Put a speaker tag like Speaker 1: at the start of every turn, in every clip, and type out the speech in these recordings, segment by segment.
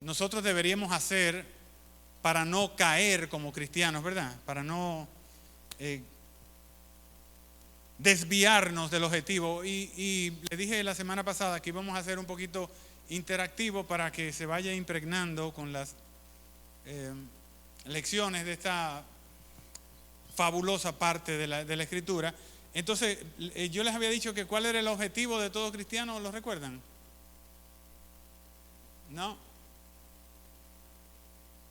Speaker 1: nosotros deberíamos hacer para no caer como cristianos, ¿verdad? Para no desviarnos del objetivo. Y le dije la semana pasada que íbamos a hacer un poquito interactivo para que se vaya impregnando con las lecciones de esta fabulosa parte de la Escritura. Entonces, yo les había dicho que cuál era el objetivo de todo cristiano, ¿lo recuerdan? ¿No?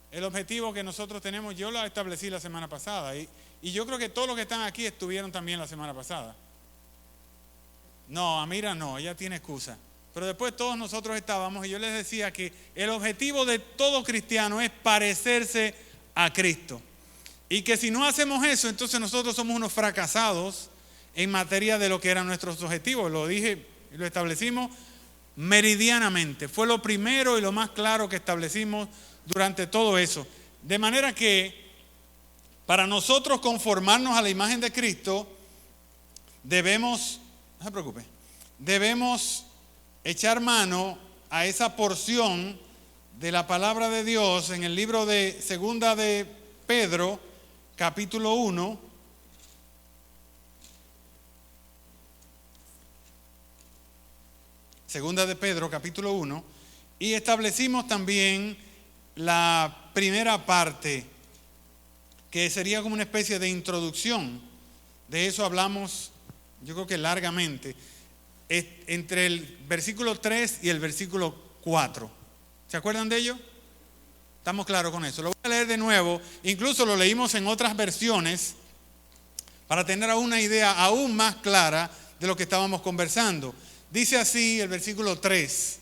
Speaker 1: El objetivo que nosotros tenemos, yo lo establecí la semana pasada y yo creo que todos los que están aquí estuvieron también la semana pasada. No, Amira no, ella tiene excusa. Pero después todos nosotros estábamos y yo les decía que el objetivo de todo cristiano es parecerse a Cristo. Y que si no hacemos eso, entonces nosotros somos unos fracasados en materia de lo que eran nuestros objetivos. Lo dije y lo establecimos meridianamente. Fue lo primero y lo más claro que establecimos durante todo eso. De manera que para nosotros conformarnos a la imagen de Cristo, debemos, no se preocupe, debemos echar mano a esa porción de la palabra de Dios en el libro de Segunda de Pedro, capítulo 1. Segunda de Pedro, capítulo 1. Y establecimos también la primera parte, que sería como una especie de introducción. De eso hablamos, yo creo que largamente, entre el versículo 3 y el versículo 4. ¿Se acuerdan de ello? Estamos claros con eso. Lo voy a leer de nuevo. Incluso lo leímos en otras versiones para tener una idea aún más clara de lo que estábamos conversando. Dice así el versículo 3.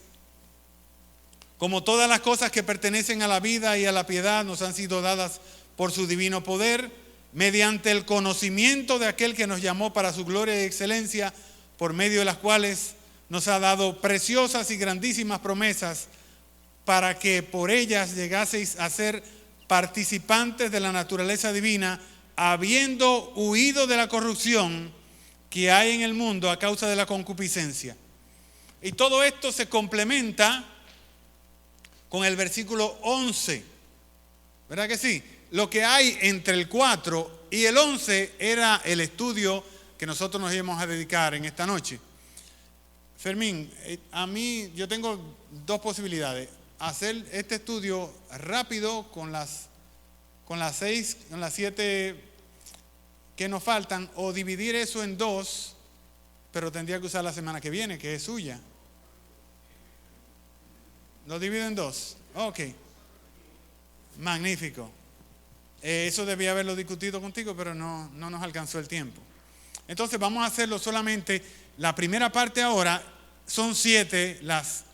Speaker 1: Como todas las cosas que pertenecen a la vida y a la piedad nos han sido dadas por su divino poder, mediante el conocimiento de aquel que nos llamó para su gloria y excelencia, por medio de las cuales nos ha dado preciosas y grandísimas promesas, para que por ellas llegaseis a ser participantes de la naturaleza divina, habiendo huido de la corrupción que hay en el mundo a causa de la concupiscencia. Y todo esto se complementa con el versículo 11. ¿Verdad que sí? Lo que hay entre el 4 y el 11 era el estudio que nosotros nos íbamos a dedicar en esta noche. Fermín, a mí yo tengo dos posibilidades. Hacer este estudio rápido con las 7 que nos faltan, o dividir eso en 2, pero tendría que usar la semana que viene, que es suya. ¿Lo divido en 2? Ok. Magnífico. Eso debía haberlo discutido contigo, pero no nos alcanzó el tiempo. Entonces vamos a hacerlo solamente. La primera parte ahora son 7 las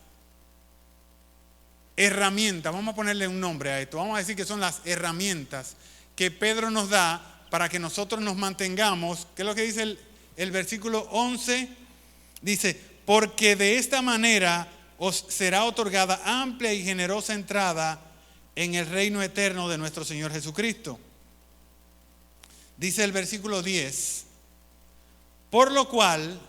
Speaker 1: herramientas. Vamos a ponerle un nombre a esto. Vamos a decir que son las herramientas que Pedro nos da para que nosotros nos mantengamos. ¿Qué es lo que dice el versículo 11? Dice, porque de esta manera os será otorgada amplia y generosa entrada en el reino eterno de nuestro Señor Jesucristo. Dice el versículo 10, por lo cual,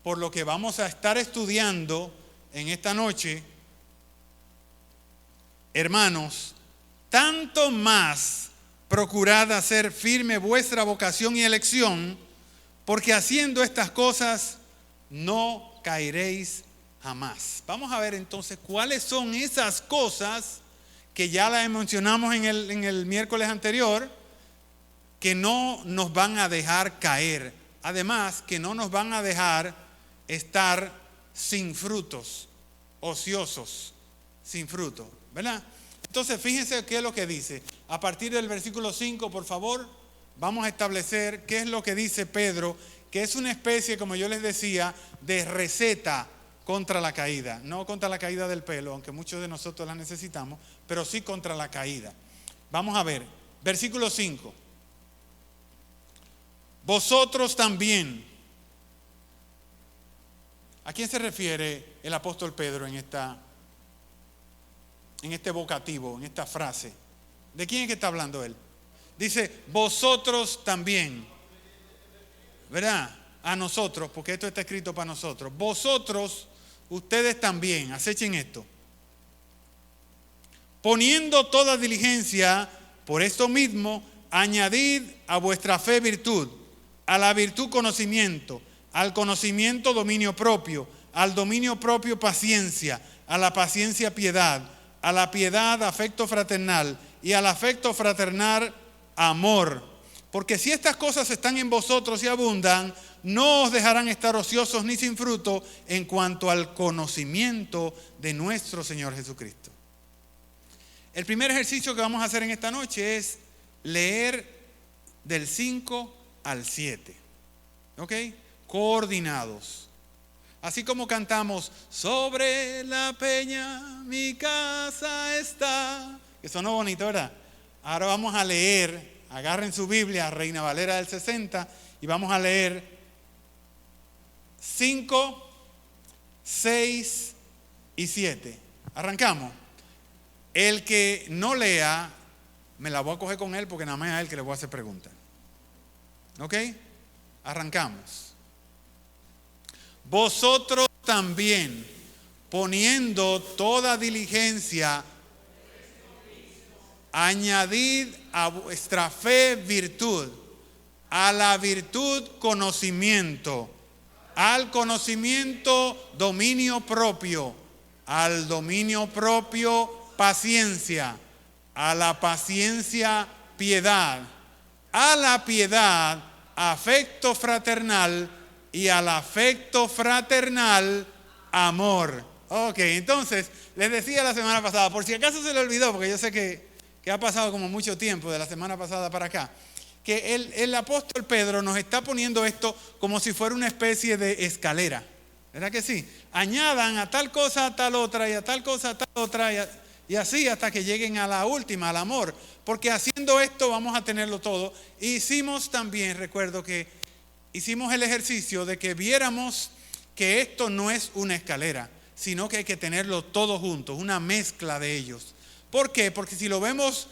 Speaker 1: por lo que vamos a estar estudiando en esta noche, hermanos, tanto más procurad hacer firme vuestra vocación y elección, porque haciendo estas cosas no caeréis jamás. Vamos a ver entonces cuáles son esas cosas que ya las mencionamos en el miércoles anterior, que no nos van a dejar caer. Además, que no nos van a dejar estar sin frutos, ociosos, sin fruto, ¿verdad? Entonces, fíjense qué es lo que dice. A partir del versículo 5, por favor, vamos a establecer qué es lo que dice Pedro, que es una especie, como yo les decía, de receta contra la caída. No contra la caída del pelo, aunque muchos de nosotros la necesitamos, pero sí contra la caída. Vamos a ver, versículo 5. Vosotros también. ¿A quién se refiere el apóstol Pedro en este vocativo, en esta frase? ¿De quién es que está hablando él? Dice, vosotros también. ¿Verdad? A nosotros, porque esto está escrito para nosotros. Vosotros, ustedes también, acechen esto. Poniendo toda diligencia, por esto mismo, añadid a vuestra fe virtud, a la virtud conocimiento, al conocimiento dominio propio, al dominio propio paciencia, a la paciencia piedad, a la piedad afecto fraternal y al afecto fraternal amor. Porque si estas cosas están en vosotros y abundan, no os dejarán estar ociosos ni sin fruto en cuanto al conocimiento de nuestro Señor Jesucristo. El primer ejercicio que vamos a hacer en esta noche es leer del 5 al 7. ¿Ok? Coordinados. Así como cantamos, sobre la peña mi casa está. Que sonó bonito, ¿verdad? Ahora vamos a leer, agarren su Biblia, Reina Valera del 60, y vamos a leer 5, 6 y 7. Arrancamos. El que no lea, me la voy a coger con él porque nada más es a él que le voy a hacer preguntas. ¿Ok? Arrancamos. Vosotros también, poniendo toda diligencia, añadid a vuestra fe virtud, a la virtud conocimiento, al conocimiento dominio propio, al dominio propio paciencia, a la paciencia piedad, a la piedad afecto fraternal y al afecto fraternal amor. Ok, entonces les decía la semana pasada, por si acaso se le olvidó, porque yo sé que ha pasado como mucho tiempo de la semana pasada para acá, que el apóstol Pedro nos está poniendo esto como si fuera una especie de escalera. ¿Verdad que sí? Añadan a tal cosa a tal otra y a tal cosa a tal otra y así hasta que lleguen a la última, al amor. Porque haciendo esto vamos a tenerlo todo. Hicimos también, recuerdo que hicimos el ejercicio de que viéramos que esto no es una escalera, sino que hay que tenerlo todo junto, una mezcla de ellos. ¿Por qué? Porque si lo vemos,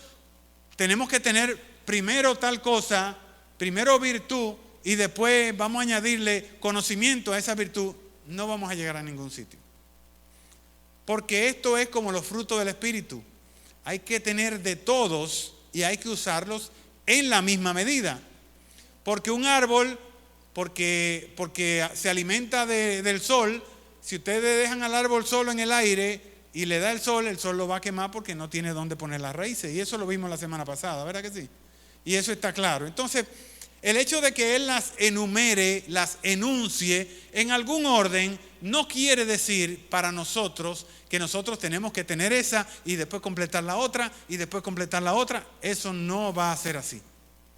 Speaker 1: tenemos que tener primero tal cosa, primero virtud y después vamos a añadirle conocimiento a esa virtud, no vamos a llegar a ningún sitio. Porque esto es como los frutos del Espíritu. Hay que tener de todos y hay que usarlos en la misma medida. Porque un árbol, porque se alimenta del sol, si ustedes dejan al árbol solo en el aire y le da el sol lo va a quemar porque no tiene dónde poner las raíces. Y eso lo vimos la semana pasada, ¿verdad que sí? Y eso está claro. Entonces, el hecho de que Él las enumere, las enuncie en algún orden, no quiere decir para nosotros que nosotros tenemos que tener esa y después completar la otra y después completar la otra. Eso no va a ser así.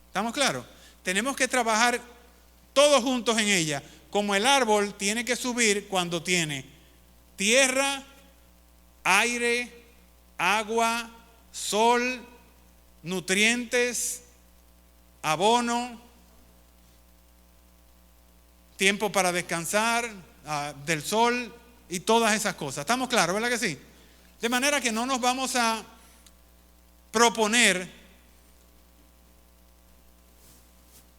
Speaker 1: ¿Estamos claros? Tenemos que trabajar todos juntos en ella. Como el árbol tiene que subir cuando tiene tierra, aire, agua, sol, nutrientes, abono, tiempo para descansar del sol y todas esas cosas. ¿Estamos claros, verdad que sí? De manera que no nos vamos a proponer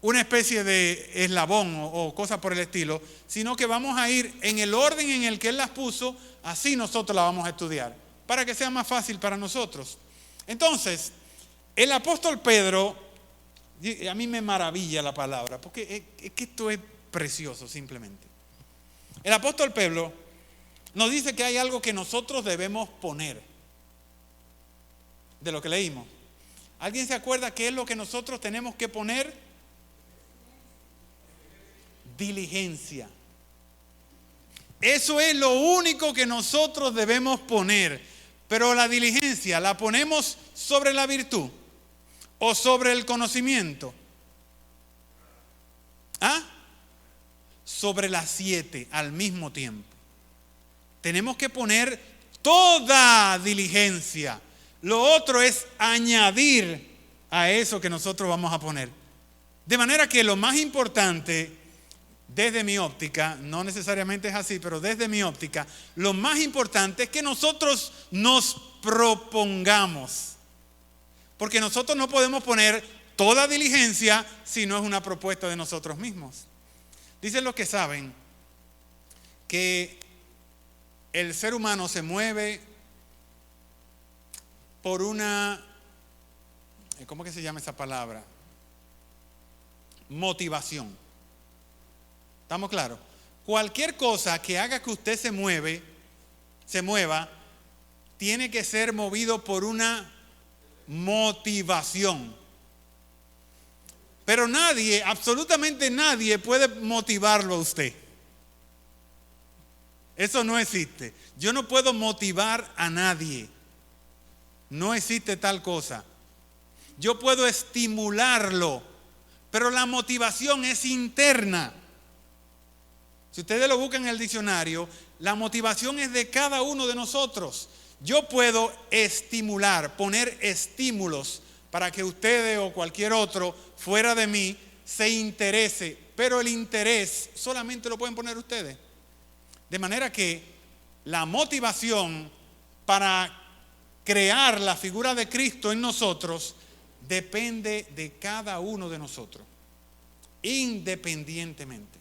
Speaker 1: una especie de eslabón o cosas por el estilo, sino que vamos a ir en el orden en el que Él las puso, así nosotros las vamos a estudiar, para que sea más fácil para nosotros. Entonces, el apóstol Pedro, a mí me maravilla la palabra, porque es que esto es precioso simplemente. El apóstol Pedro nos dice que hay algo que nosotros debemos poner de lo que leímos. ¿Alguien se acuerda qué es lo que nosotros tenemos que poner? Diligencia. Eso es lo único que nosotros debemos poner. Pero la diligencia, ¿la ponemos sobre la virtud o sobre el conocimiento? ¿Ah? Sobre las 7 al mismo tiempo. Tenemos que poner toda diligencia. Lo otro es añadir a eso que nosotros vamos a poner. De manera que lo más importante, desde mi óptica, no necesariamente es así, pero desde mi óptica, lo más importante es que nosotros nos propongamos. Porque nosotros no podemos poner toda diligencia si no es una propuesta de nosotros mismos. Dicen los que saben que el ser humano se mueve por una, ¿cómo que se llama esa palabra? Motivación. ¿Estamos claros? Cualquier cosa que haga que usted se mueva, tiene que ser movido por una motivación. Pero nadie, absolutamente nadie puede motivarlo a usted. Eso no existe. Yo no puedo motivar a nadie. No existe tal cosa. Yo puedo estimularlo, pero la motivación es interna. Si ustedes lo buscan en el diccionario, la motivación es de cada uno de nosotros. Yo puedo estimular, poner estímulos para que ustedes o cualquier otro fuera de mí se interese, pero el interés solamente lo pueden poner ustedes. De manera que la motivación para crear la figura de Cristo en nosotros depende de cada uno de nosotros, independientemente.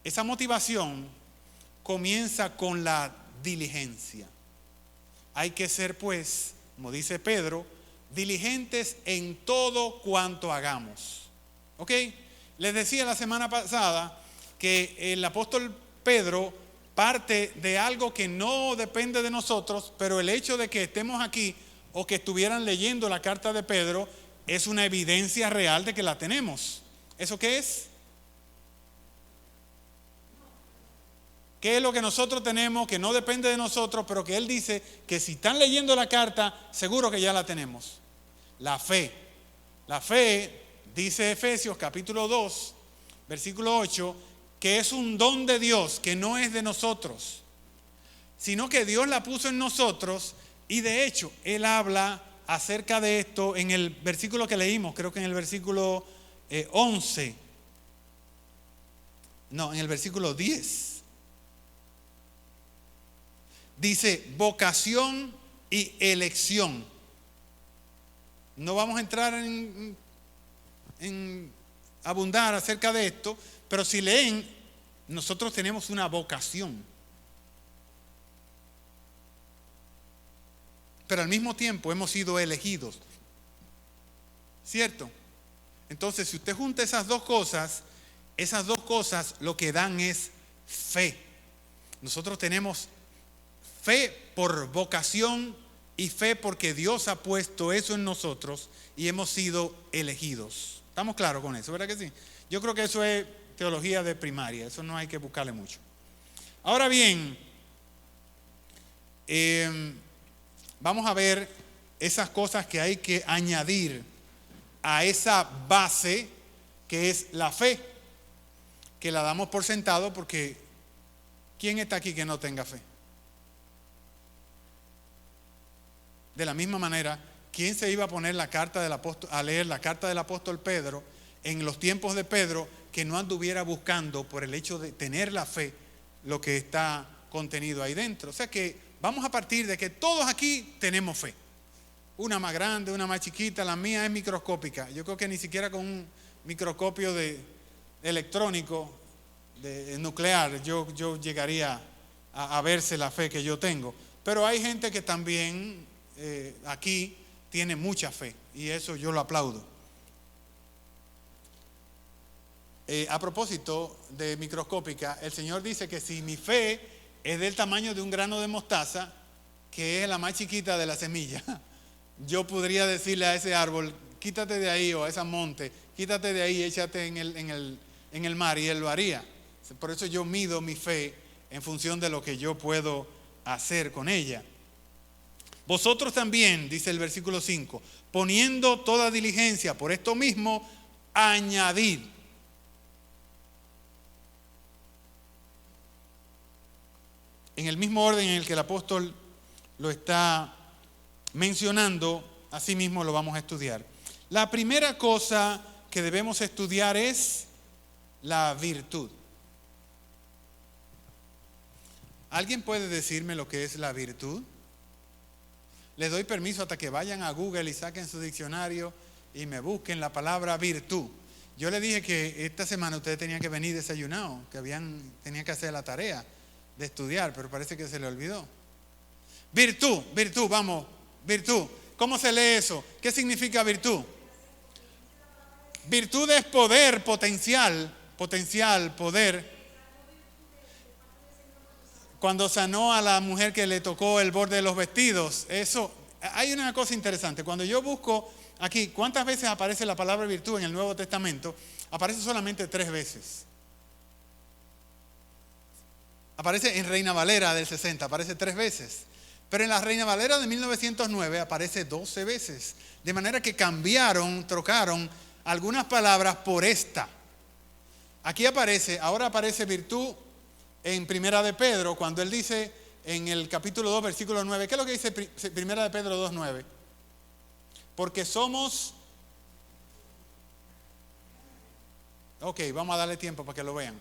Speaker 1: Esa motivación comienza con la diligencia. Hay que ser, pues, como dice Pedro, diligentes en todo cuanto hagamos. ¿Ok? Les decía la semana pasada que el apóstol Pedro parte de algo que no depende de nosotros, pero el hecho de que estemos aquí o que estuvieran leyendo la carta de Pedro es una evidencia real de que la tenemos. ¿Eso qué es? ¿Qué es lo que nosotros tenemos que no depende de nosotros, pero que él dice que si están leyendo la carta, seguro que ya la tenemos? La fe. La fe, dice Efesios capítulo 2, versículo 8, que es un don de Dios, que no es de nosotros, sino que Dios la puso en nosotros. Y de hecho, él habla acerca de esto en el versículo que leímos, creo que en el versículo 11. No, en el versículo 10. Dice vocación y elección. No vamos a entrar en abundar acerca de esto, pero si leen, nosotros tenemos una vocación. Pero al mismo tiempo hemos sido elegidos. ¿Cierto? Entonces, si usted junta esas dos cosas lo que dan es fe. Nosotros tenemos fe por vocación y fe porque Dios ha puesto eso en nosotros y hemos sido elegidos. ¿Estamos claros con eso? ¿Verdad que sí? Yo creo que eso es teología de primaria, eso no hay que buscarle mucho. Ahora bien, vamos a ver esas cosas que hay que añadir a esa base que es la fe, que la damos por sentado porque ¿quién está aquí que no tenga fe? De la misma manera, ¿quién se iba a poner a leer la carta del apóstol Pedro en los tiempos de Pedro que no anduviera buscando por el hecho de tener la fe lo que está contenido ahí dentro? O sea que vamos a partir de que todos aquí tenemos fe. Una más grande, una más chiquita, la mía es microscópica. Yo creo que ni siquiera con un microscopio electrónico, nuclear, yo llegaría a verse la fe que yo tengo. Pero hay gente que también aquí tiene mucha fe y eso yo lo aplaudo. A propósito de microscópica, el Señor dice que si mi fe es del tamaño de un grano de mostaza, que es la más chiquita de la semilla, yo podría decirle a ese árbol, quítate de ahí, o a ese monte, quítate de ahí, échate en el mar, y él lo haría. Por eso yo mido mi fe en función de lo que yo puedo hacer con ella. Vosotros también, dice el versículo 5, poniendo toda diligencia por esto mismo, añadid. En el mismo orden en el que el apóstol lo está mencionando, así mismo lo vamos a estudiar. La primera cosa que debemos estudiar es la virtud. ¿Alguien puede decirme lo que es la virtud? Les doy permiso hasta que vayan a Google y saquen su diccionario y me busquen la palabra virtud. Yo les dije que esta semana ustedes tenían que venir desayunados, que tenían que hacer la tarea de estudiar, pero parece que se les olvidó. Virtud, vamos, virtud. ¿Cómo se lee eso? ¿Qué significa virtud? Virtud es poder, potencial, poder. Cuando sanó a la mujer que le tocó el borde de los vestidos, eso, hay una cosa interesante. Cuando yo busco aquí, ¿cuántas veces aparece la palabra virtud en el Nuevo Testamento? Aparece solamente 3 veces. Aparece en Reina Valera del 60, aparece 3 veces. Pero en la Reina Valera de 1909 aparece 12 veces. De manera que trocaron algunas palabras por esta. Aquí ahora aparece virtud en Primera de Pedro, cuando él dice en el capítulo 2, versículo 9. ¿Qué es lo que dice Primera de Pedro 2, 9? Porque somos... Ok, vamos a darle tiempo para que lo vean.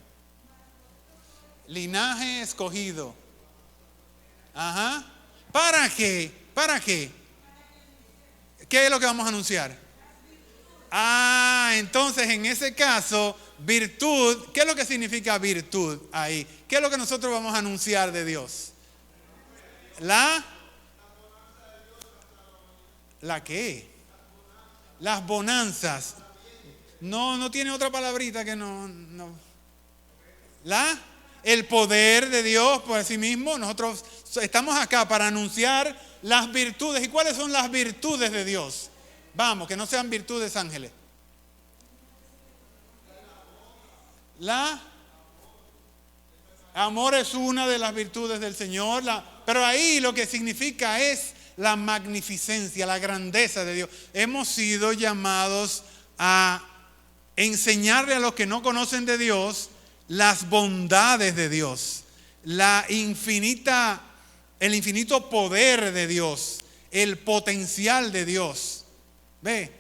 Speaker 1: Linaje escogido. Ajá. ¿Para qué? ¿Para qué? ¿Qué es lo que vamos a anunciar? Entonces en ese caso, virtud, ¿qué es lo que significa virtud ahí? ¿Qué es lo que nosotros vamos a anunciar de Dios? ¿La qué? Las bonanzas. No tiene otra palabrita que no. El poder de Dios por sí mismo. Nosotros estamos acá para anunciar las virtudes. ¿Y cuáles son las virtudes de Dios? Vamos, que no sean virtudes ángeles. Amor es una de las virtudes del Señor. Pero ahí lo que significa es la magnificencia, la grandeza de Dios. Hemos sido llamados a enseñarle a los que no conocen de Dios las bondades de Dios, el infinito poder de Dios, el potencial de Dios. Ve,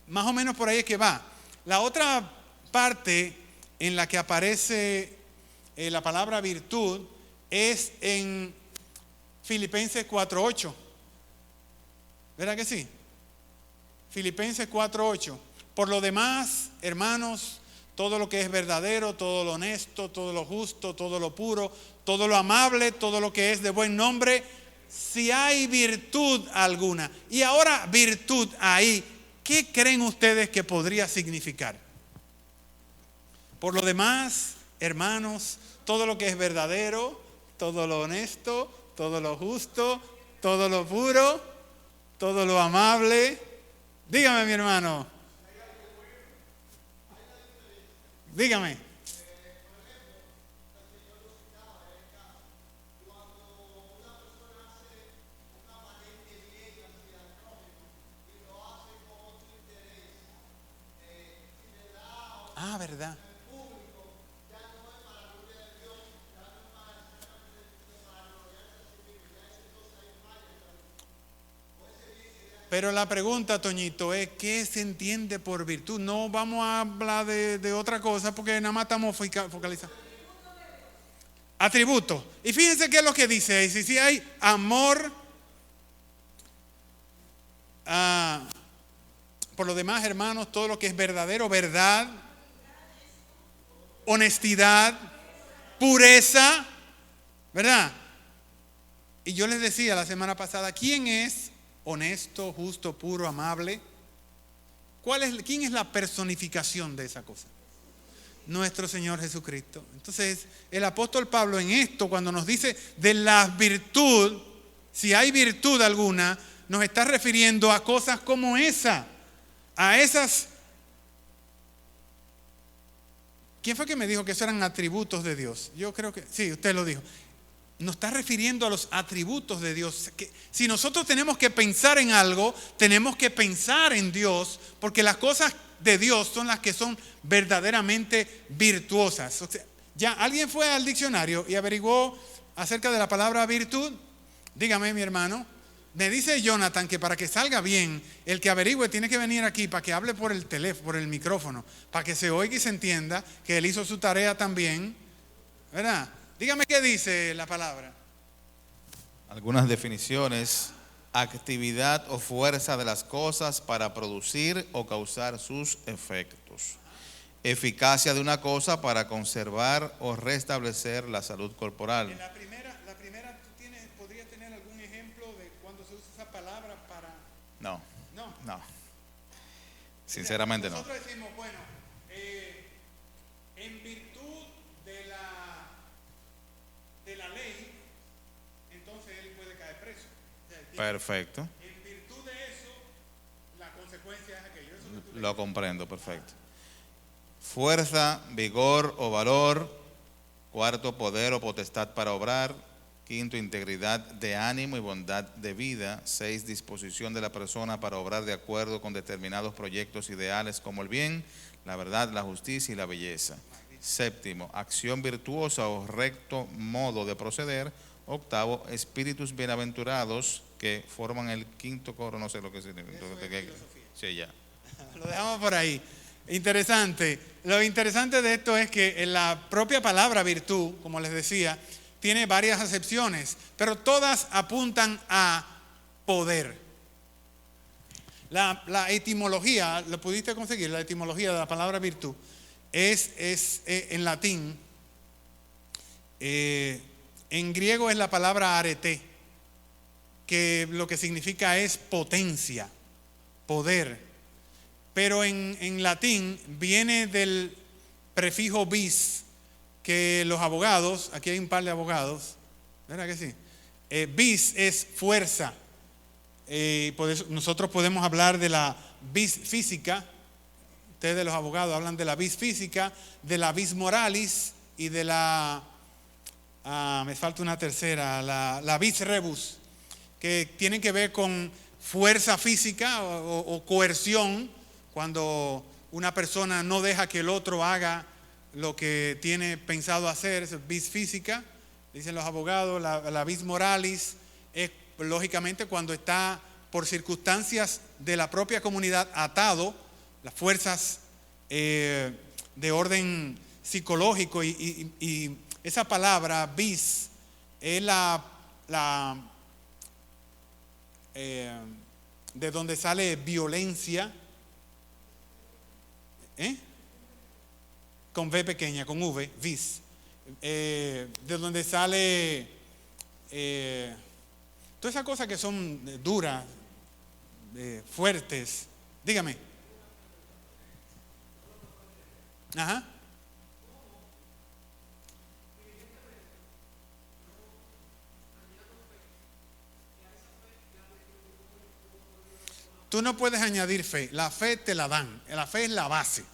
Speaker 1: más o menos por ahí es que va. La otra parte en la que aparece la palabra virtud es en Filipenses 4:8. ¿Verdad que sí? Filipenses 4:8. Por lo demás, hermanos, todo lo que es verdadero, todo lo honesto, todo lo justo, todo lo puro, todo lo amable, todo lo que es de buen nombre, si hay virtud alguna. Y ahora virtud ahí, ¿qué creen ustedes que podría significar? Por lo demás, hermanos, todo lo que es verdadero, todo lo honesto, todo lo justo, todo lo puro, todo lo amable. Dígame, mi hermano. Dígame. ¿Verdad? Pero la pregunta, Toñito, es ¿qué se entiende por virtud? No vamos a hablar de otra cosa porque nada más estamos focalizados. Atributos. Y fíjense qué es lo que dice ahí. Si hay amor, por lo demás, hermanos, todo lo que es verdadero, verdad, honestidad, pureza, ¿verdad? Y yo les decía la semana pasada, ¿quién es honesto, justo, puro, amable? ¿Quién es la personificación de esa cosa? Nuestro Señor Jesucristo. Entonces, el apóstol Pablo en esto, cuando nos dice de la virtud, si hay virtud alguna, nos está refiriendo a cosas como esa, a esas. ¿Quién fue que me dijo que esos eran atributos de Dios? Yo creo que, sí, usted lo dijo. Nos está refiriendo a los atributos de Dios. Que si nosotros tenemos que pensar en algo, tenemos que pensar en Dios, porque las cosas de Dios son las que son verdaderamente virtuosas. O sea, ¿ya alguien fue al diccionario y averiguó acerca de la palabra virtud? Dígame, mi hermano. Me dice Jonathan que para que salga bien, el que averigüe tiene que venir aquí para que hable por el teléfono, por el micrófono, para que se oiga y se entienda que él hizo su tarea también, ¿verdad? Dígame qué dice la palabra.
Speaker 2: Algunas definiciones: actividad o fuerza de las cosas para producir o causar sus efectos. Eficacia de una cosa para conservar o restablecer la salud corporal.
Speaker 1: La primera, ¿tú podrías tener algún ejemplo? se usa esa palabra para...
Speaker 2: No,
Speaker 1: No.
Speaker 2: no. Sinceramente no.
Speaker 1: Nosotros decimos, bueno, en virtud de la ley, entonces él puede caer preso. O sea,
Speaker 2: Perfecto.
Speaker 1: en virtud de eso, la consecuencia es aquello. Eso que tú
Speaker 2: Lo comprendo, perfecto. Fuerza, vigor o valor. Cuarto, poder o potestad para obrar. Quinto, integridad de ánimo y bondad de vida. 6, disposición de la persona para obrar de acuerdo con determinados proyectos ideales como el bien, la verdad, la justicia y la belleza. 7, acción virtuosa o recto modo de proceder. 8, espíritus bienaventurados que forman el quinto coro, no sé lo que significa. Sí, ya.
Speaker 1: Lo dejamos por ahí. Interesante. Lo interesante de esto es que en la propia palabra virtud, como les decía, tiene varias acepciones, pero todas apuntan a poder. La etimología, ¿lo pudiste conseguir? La etimología de la palabra virtud es en latín. En griego es la palabra arete, que lo que significa es potencia, poder. Pero en latín viene del prefijo bis, que los abogados, aquí hay un par de abogados, ¿verdad que sí? Bis es fuerza. Por eso nosotros podemos hablar de la vis física. Ustedes los abogados hablan de la vis física, de la vis moralis y de la, me falta una tercera, la vis rebus, que tienen que ver con fuerza física o coerción, cuando una persona no deja que el otro haga lo que tiene pensado hacer. Es vis física, dicen los abogados. La vis moralis es lógicamente cuando está por circunstancias de la propia comunidad atado, las fuerzas de orden psicológico, y esa palabra vis es de donde sale violencia, con V pequeña, con V, vis, de donde sale todas esas cosas que son duras, fuertes. Dígame. Ajá. Tú no puedes añadir fe. La fe te la dan. La fe es la base.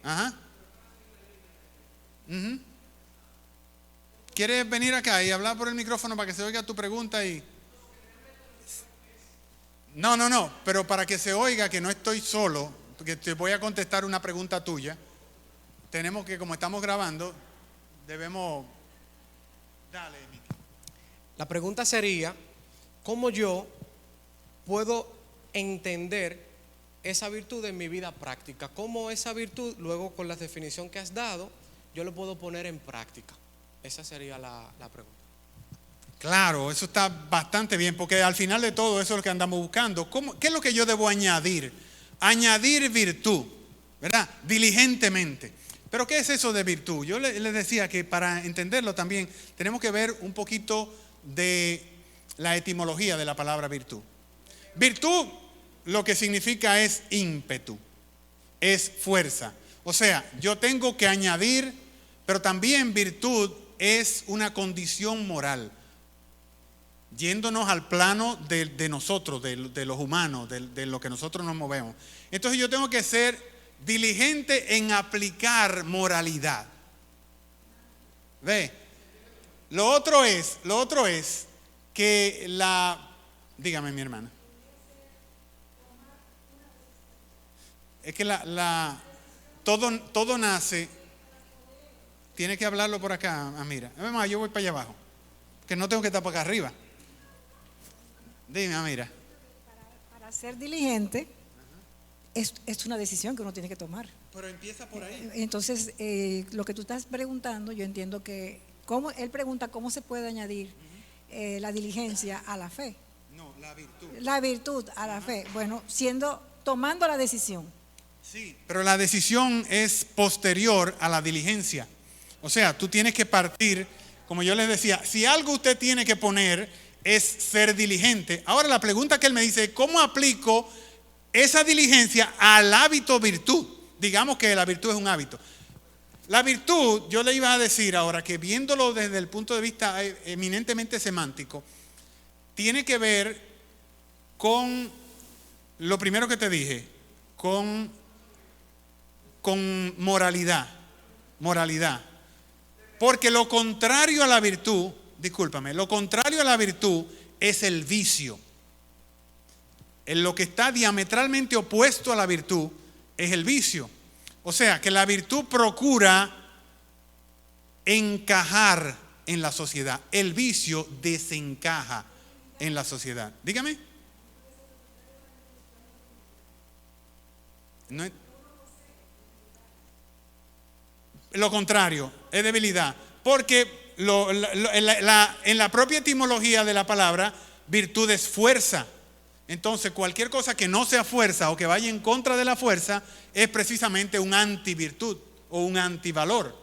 Speaker 1: Ajá. Uh-huh. ¿Quieres venir acá y hablar por el micrófono para que se oiga tu pregunta? No, pero para que se oiga que no estoy solo, porque te voy a contestar una pregunta tuya. Tenemos que, como estamos grabando, debemos... Dale, Miki.
Speaker 3: La pregunta sería, ¿cómo yo puedo entender esa virtud en mi vida práctica? ¿Cómo esa virtud, luego con la definición que has dado, yo lo puedo poner en práctica? Esa sería la pregunta.
Speaker 1: Claro, eso está bastante bien, porque al final de todo eso es lo que andamos buscando. ¿Qué es lo que yo debo añadir? Añadir virtud, ¿verdad? Diligentemente. Pero ¿qué es eso de virtud? Yo les decía que para entenderlo también tenemos que ver un poquito de la etimología de la palabra virtud. Virtud lo que significa es ímpetu, es fuerza. O sea, yo tengo que añadir, pero también virtud es una condición moral. Yéndonos al plano de nosotros, de los humanos, de lo que nosotros nos movemos. Entonces yo tengo que ser diligente en aplicar moralidad. ¿Ve? Lo otro es que dígame, mi hermana. Es que todo nace. Tiene que hablarlo por acá, Amira. Además, yo voy para allá abajo, que no tengo que estar para acá arriba. Dime, Amira.
Speaker 4: Para ser diligente es una decisión que uno tiene que tomar.
Speaker 1: Pero empieza por ahí.
Speaker 4: Entonces, lo que tú estás preguntando, yo entiendo que él pregunta cómo se puede añadir la diligencia a la fe.
Speaker 1: No, la virtud.
Speaker 4: La virtud a la fe. Bueno, tomando la decisión.
Speaker 1: Sí, pero la decisión es posterior a la diligencia. O sea, tú tienes que partir, como yo les decía, si algo usted tiene que poner es ser diligente. Ahora la pregunta que él me dice, ¿cómo aplico esa diligencia al hábito virtud? Digamos que la virtud es un hábito. La virtud, yo le iba a decir ahora que viéndolo desde el punto de vista eminentemente semántico, tiene que ver con lo primero que te dije, con moralidad. Moralidad. Porque lo contrario a la virtud, discúlpame, lo contrario a la virtud es el vicio. En lo que está diametralmente opuesto a la virtud es el vicio. O sea, que la virtud procura encajar en la sociedad. El vicio desencaja en la sociedad. Dígame. No es, lo contrario, es debilidad. Porque en la propia etimología de la palabra, virtud es fuerza. Entonces, cualquier cosa que no sea fuerza o que vaya en contra de la fuerza es precisamente un antivirtud o un antivalor.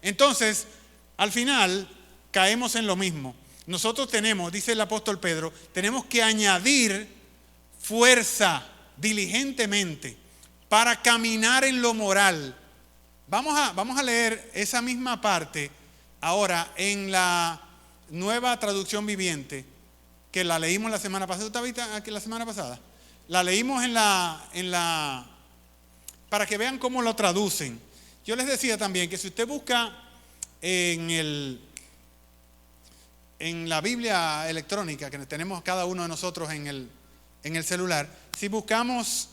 Speaker 1: Entonces, al final, caemos en lo mismo. Nosotros tenemos, dice el apóstol Pedro, tenemos que añadir fuerza diligentemente para caminar en lo moral. Vamos a leer esa misma parte ahora en la Nueva Traducción Viviente, que la leímos la semana pasada. ¿Tú estabas aquí la semana pasada? La leímos para que vean cómo lo traducen. Yo les decía también que si usted busca en la Biblia electrónica que tenemos cada uno de nosotros en el celular, si buscamos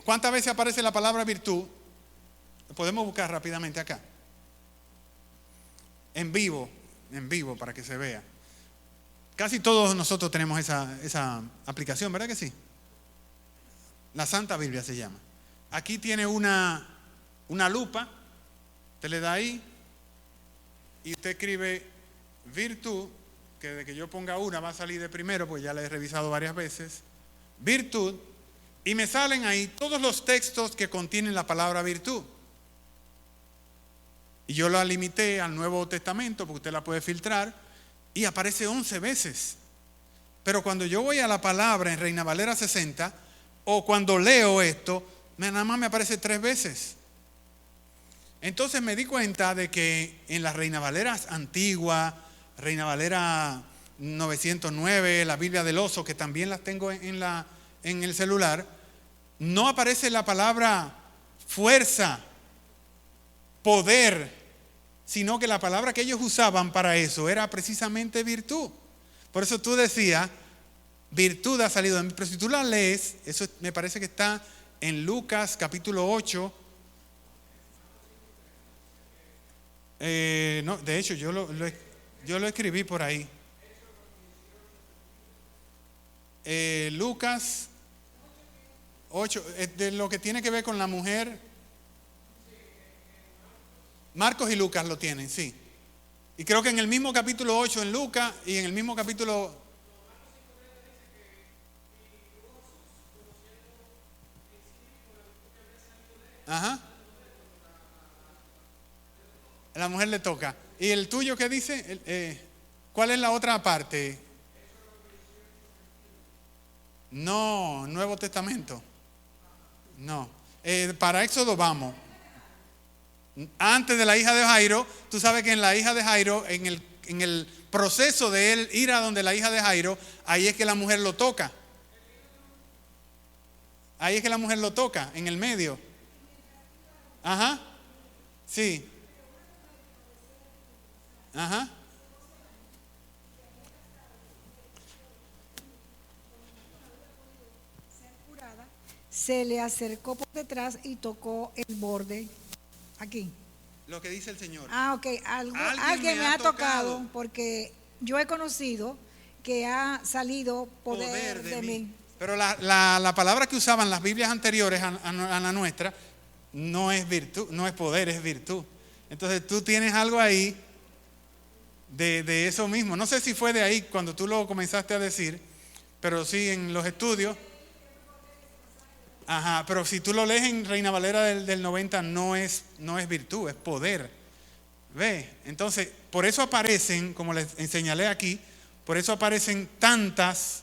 Speaker 1: cuántas veces aparece la palabra virtud, lo podemos buscar rápidamente acá. En vivo para que se vea. Casi todos nosotros tenemos esa aplicación, ¿verdad que sí? La Santa Biblia se llama. Aquí tiene una lupa, usted le da ahí y usted escribe virtud, que de que yo ponga una va a salir de primero, pues ya la he revisado varias veces, virtud, y me salen ahí todos los textos que contienen la palabra virtud. Y yo la limité al Nuevo Testamento, porque usted la puede filtrar, y aparece 11 veces. Pero cuando yo voy a la palabra en Reina Valera 60, o cuando leo esto, nada más me aparece 3 veces. Entonces me di cuenta de que en las Reina Valeras antigua, Reina Valera 909, la Biblia del Oso, que también las tengo en el celular, no aparece la palabra fuerza, poder, sino que la palabra que ellos usaban para eso era precisamente virtud. Por eso tú decías, virtud ha salido de mí. Pero si tú la lees, eso me parece que está en Lucas capítulo 8. No, de hecho yo lo escribí por ahí. Lucas 8, de lo que tiene que ver con la mujer. Marcos y Lucas lo tienen, sí. Y creo que en el mismo capítulo 8 en Lucas y en el mismo capítulo... Ajá. A la mujer le toca. ¿Y el tuyo qué dice? ¿Cuál es la otra parte? No, Nuevo Testamento. No. Para Éxodo vamos. Antes de la hija de Jairo, tú sabes que en la hija de Jairo, en el proceso de él ir a donde la hija de Jairo, ahí es que la mujer lo toca. Ahí es que la mujer lo toca, en el medio. Ajá. Sí. Ajá.
Speaker 4: Se le acercó por detrás y tocó el borde. Aquí.
Speaker 1: Lo que dice el Señor.
Speaker 4: Ok. Alguien me ha tocado porque yo he conocido que ha salido poder de mí.
Speaker 1: Pero la palabra que usaban las Biblias anteriores a la nuestra no es virtud, no es poder, es virtud. Entonces tú tienes algo ahí de eso mismo. No sé si fue de ahí cuando tú lo comenzaste a decir, pero sí en los estudios. Ajá, pero si tú lo lees en Reina Valera del 90, no es virtud, es poder. ¿Ve? Entonces, por eso aparecen, como les señalé aquí, Por eso aparecen tantas,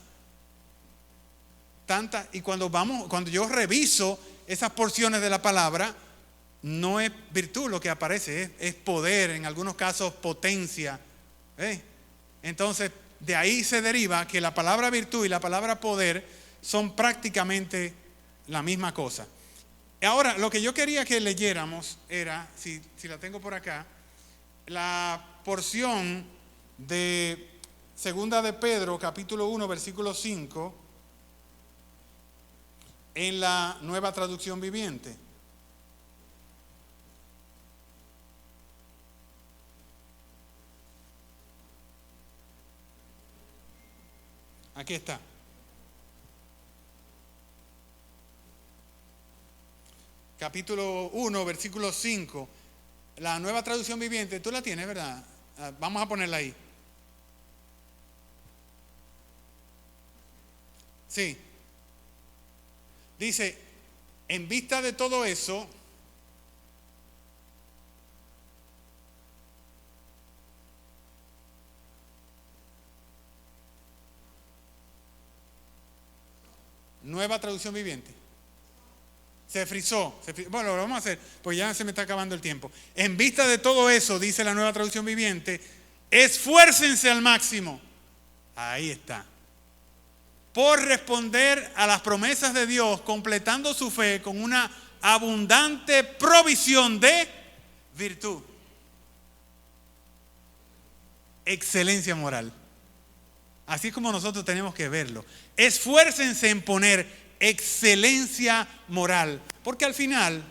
Speaker 1: y cuando yo reviso esas porciones de la palabra, no es virtud lo que aparece, es poder, en algunos casos potencia. Entonces, de ahí se deriva que la palabra virtud y la palabra poder son prácticamente la misma cosa. Ahora, lo que yo quería que leyéramos era, si la tengo por acá, la porción de Segunda de Pedro, capítulo 1, versículo 5, en la Nueva Traducción Viviente. Aquí está. Capítulo 1, versículo 5. La Nueva Traducción Viviente, tú la tienes, ¿verdad? Vamos a ponerla ahí. Sí. Dice, en vista de todo eso, Nueva Traducción Viviente. Se frizó. Bueno, lo vamos a hacer, pues ya se me está acabando el tiempo. En vista de todo eso, dice la Nueva Traducción Viviente, esfuércense al máximo. Ahí está. Por responder a las promesas de Dios, completando su fe con una abundante provisión de virtud. Excelencia moral. Así es como nosotros tenemos que verlo. Esfuércense en poner excelencia moral, porque al final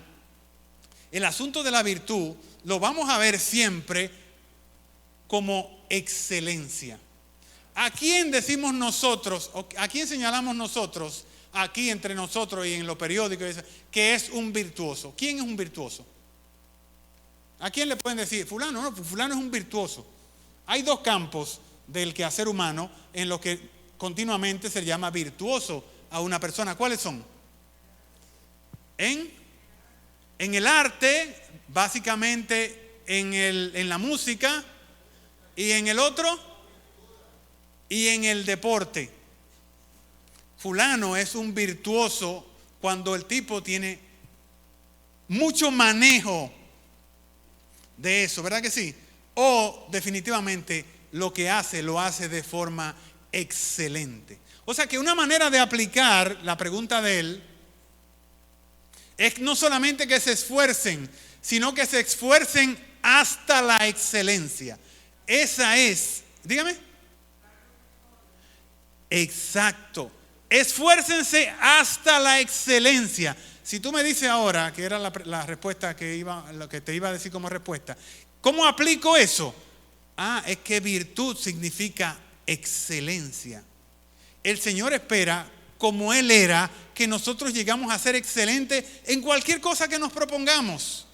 Speaker 1: el asunto de la virtud lo vamos a ver siempre como excelencia. ¿A quién decimos nosotros, a quién señalamos nosotros, aquí entre nosotros y en los periódicos, que es un virtuoso? ¿Quién es un virtuoso? ¿A quién le pueden decir? Fulano, no, fulano es un virtuoso. Hay dos campos del quehacer humano en los que continuamente se llama virtuoso a una persona. ¿Cuáles son? En el arte, básicamente en la música, y en el otro, y en el deporte. Fulano es un virtuoso cuando el tipo tiene mucho manejo de eso, ¿verdad que sí? O definitivamente lo que hace, lo hace de forma excelente. O sea que una manera de aplicar la pregunta de él es no solamente que se esfuercen, sino que se esfuercen hasta la excelencia. Esa es, dígame. Exacto. Esfuércense hasta la excelencia. Si tú me dices ahora, que era la respuesta lo que te iba a decir como respuesta, ¿cómo aplico eso? Es que virtud significa excelencia. El Señor espera, como Él era, que nosotros llegamos a ser excelentes en cualquier cosa que nos propongamos.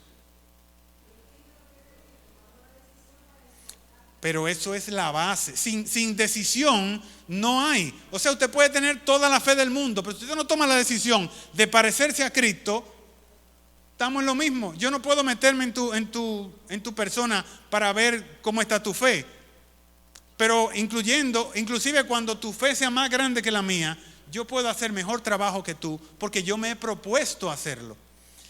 Speaker 1: Pero eso es la base. Sin decisión no hay. O sea, usted puede tener toda la fe del mundo, pero si usted no toma la decisión de parecerse a Cristo, estamos en lo mismo. Yo no puedo meterme en tu persona para ver cómo está tu fe. Pero inclusive cuando tu fe sea más grande que la mía, yo puedo hacer mejor trabajo que tú, porque yo me he propuesto hacerlo.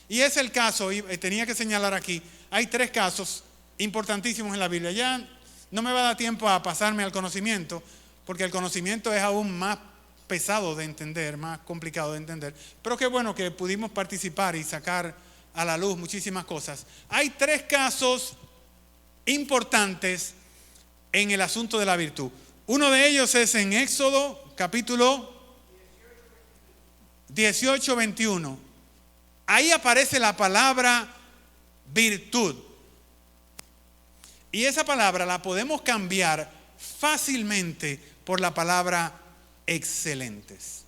Speaker 1: Y es el caso, y tenía que señalar aquí, hay 3 casos importantísimos en la Biblia. Ya no me va a dar tiempo a pasarme al conocimiento, porque el conocimiento es aún más pesado de entender, más complicado de entender. Pero qué bueno que pudimos participar y sacar a la luz muchísimas cosas. Hay 3 casos importantes en el asunto de la virtud. Uno de ellos es en Éxodo capítulo 18, 21. Ahí aparece la palabra virtud. Y esa palabra la podemos cambiar fácilmente por la palabra excelentes.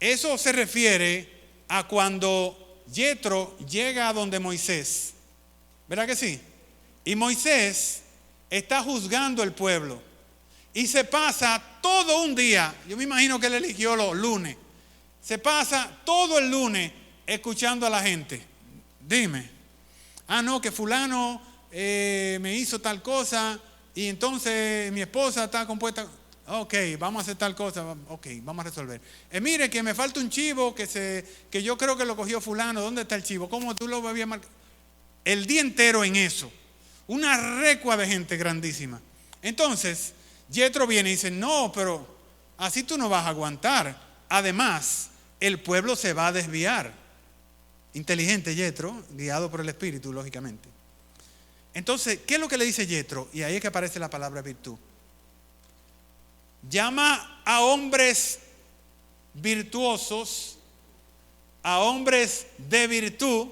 Speaker 1: Eso se refiere a cuando Yetro llega a donde Moisés. ¿Verdad que sí? Y Moisés está juzgando el pueblo y se pasa todo un día, yo me imagino que él eligió los lunes, se pasa todo el lunes escuchando a la gente. Dime, no, que fulano me hizo tal cosa, y entonces mi esposa está compuesta, ok, vamos a hacer tal cosa, ok, vamos a resolver. Mire que me falta un chivo que yo creo que lo cogió fulano, ¿dónde está el chivo? ¿Cómo tú lo habías marcado? El día entero en eso, una recua de gente grandísima. Entonces, Yetro viene y dice, no, pero así tú no vas a aguantar. Además, el pueblo se va a desviar. Inteligente Yetro, guiado por el Espíritu, lógicamente. Entonces, ¿qué es lo que le dice Yetro? Y ahí es que aparece la palabra virtud. Llama a hombres virtuosos, a hombres de virtud,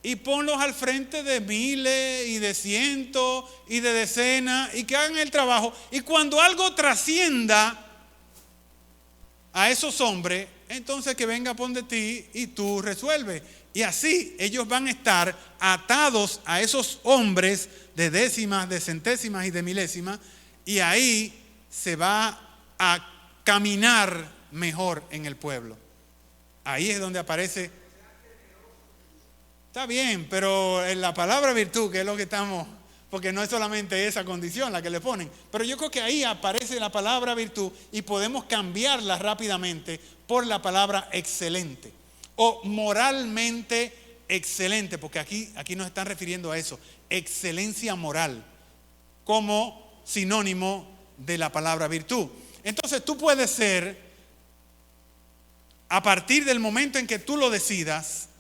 Speaker 1: y ponlos al frente de miles y de cientos y de decenas y que hagan el trabajo. Y cuando algo trascienda a esos hombres, entonces que venga pon de ti y tú resuelves. Y así ellos van a estar atados a esos hombres de décimas, de centésimas y de milésimas, y ahí se va a caminar mejor en el pueblo. Ahí es donde aparece. Está bien, pero en la palabra virtud, que es lo que estamos, porque no es solamente esa condición la que le ponen, pero yo creo que ahí aparece la palabra virtud y podemos cambiarla rápidamente por la palabra excelente o moralmente excelente, porque aquí nos están refiriendo a eso, excelencia moral, como sinónimo de la palabra virtud. Entonces tú puedes ser, a partir del momento en que tú lo decidas,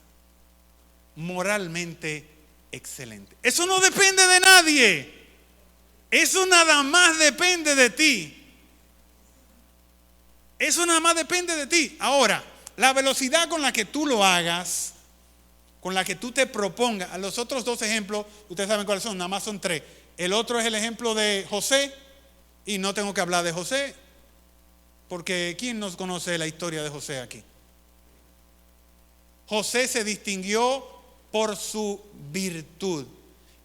Speaker 1: moralmente excelente. Eso no depende de nadie. Eso nada más depende de ti. Eso nada más depende de ti. Ahora, la velocidad con la que tú lo hagas, con la que tú te propongas. Los otros dos ejemplos, ustedes saben cuáles son, nada más son tres. El otro es el ejemplo de José, y no tengo que hablar de José, porque ¿quién nos conoce la historia de José aquí? José se distinguió por su virtud.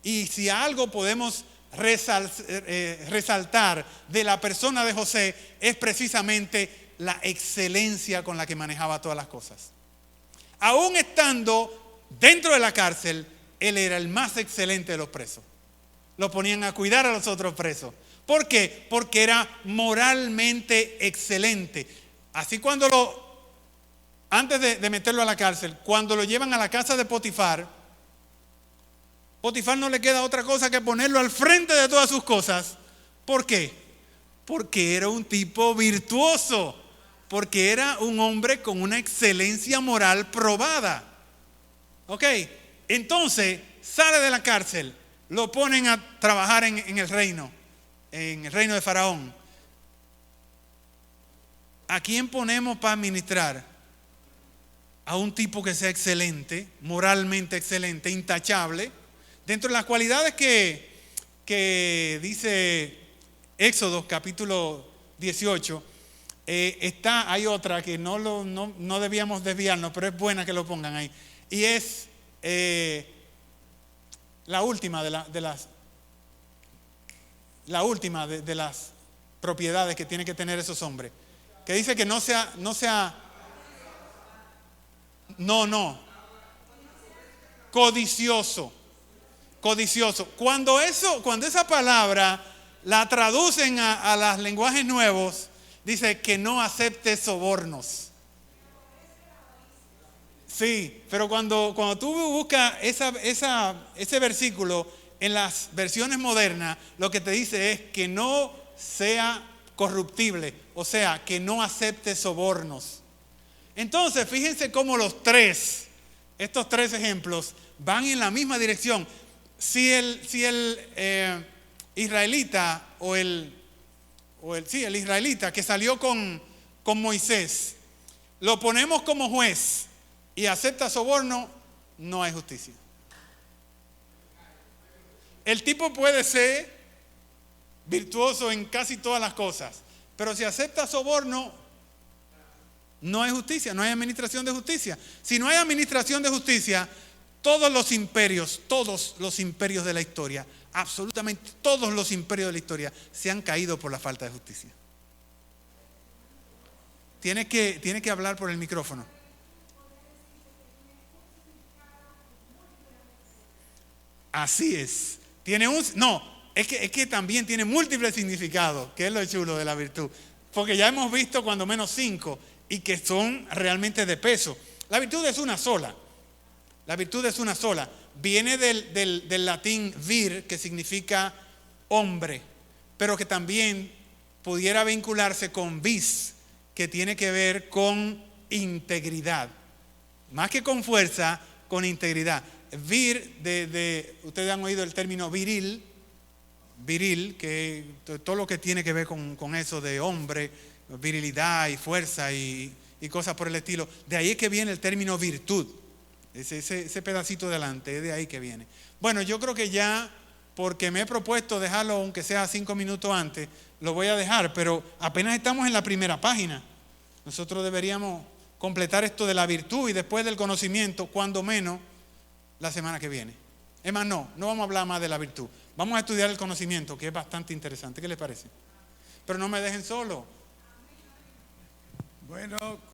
Speaker 1: Y si algo podemos resaltar de la persona de José, es precisamente la excelencia con la que manejaba todas las cosas. Aún estando dentro de la cárcel, él era el más excelente de los presos. Lo ponían a cuidar a los otros presos. ¿Por qué? Porque era moralmente excelente. Así antes de meterlo a la cárcel, cuando lo llevan a la casa de Potifar, Potifar no le queda otra cosa que ponerlo al frente de todas sus cosas. ¿Por qué? Porque era un tipo virtuoso, porque era un hombre con una excelencia moral probada. ¿Ok? Entonces sale de la cárcel, lo ponen a trabajar en el reino de Faraón. ¿A quién ponemos para administrar? A un tipo que sea excelente, moralmente excelente, intachable, dentro de las cualidades que dice Éxodo capítulo 18, hay otra que no debíamos desviarnos, pero es buena que lo pongan ahí, y es la última de las propiedades que tienen que tener esos hombres, que dice que no sea codicioso. Cuando esa palabra la traducen a los lenguajes nuevos, dice que no acepte sobornos. Sí, pero cuando tú buscas ese versículo en las versiones modernas, lo que te dice es que no sea corruptible, o sea, que no acepte sobornos. Entonces, fíjense cómo estos tres ejemplos van en la misma dirección. Si el israelita el israelita que salió con Moisés, lo ponemos como juez y acepta soborno, no hay justicia. El tipo puede ser virtuoso en casi todas las cosas, pero si acepta soborno, no hay justicia, no hay administración de justicia. Si no hay administración de justicia, todos los imperios de la historia, absolutamente todos los imperios de la historia se han caído por la falta de justicia. Tiene que hablar por el micrófono. Así es. es que también tiene múltiples significados, que es lo chulo de la virtud. Porque ya hemos visto cuando menos 5 y que son realmente de peso. La virtud es una sola. La virtud es una sola. Viene del latín vir, que significa hombre, pero que también pudiera vincularse con vis, que tiene que ver con integridad. Más que con fuerza, con integridad. Vir, ustedes han oído el término viril, que todo lo que tiene que ver con eso de hombre, virilidad y fuerza y cosas por el estilo. De ahí es que viene el término virtud. Ese pedacito de delante, es de ahí que viene. Bueno, yo creo que ya, porque me he propuesto dejarlo aunque sea 5 minutos antes, lo voy a dejar, pero apenas estamos en la primera página. Nosotros deberíamos completar esto de la virtud y después del conocimiento, cuando menos, la semana que viene. Es más, no vamos a hablar más de la virtud. Vamos a estudiar el conocimiento, que es bastante interesante. ¿Qué les parece? Pero no me dejen solo.
Speaker 5: Bueno.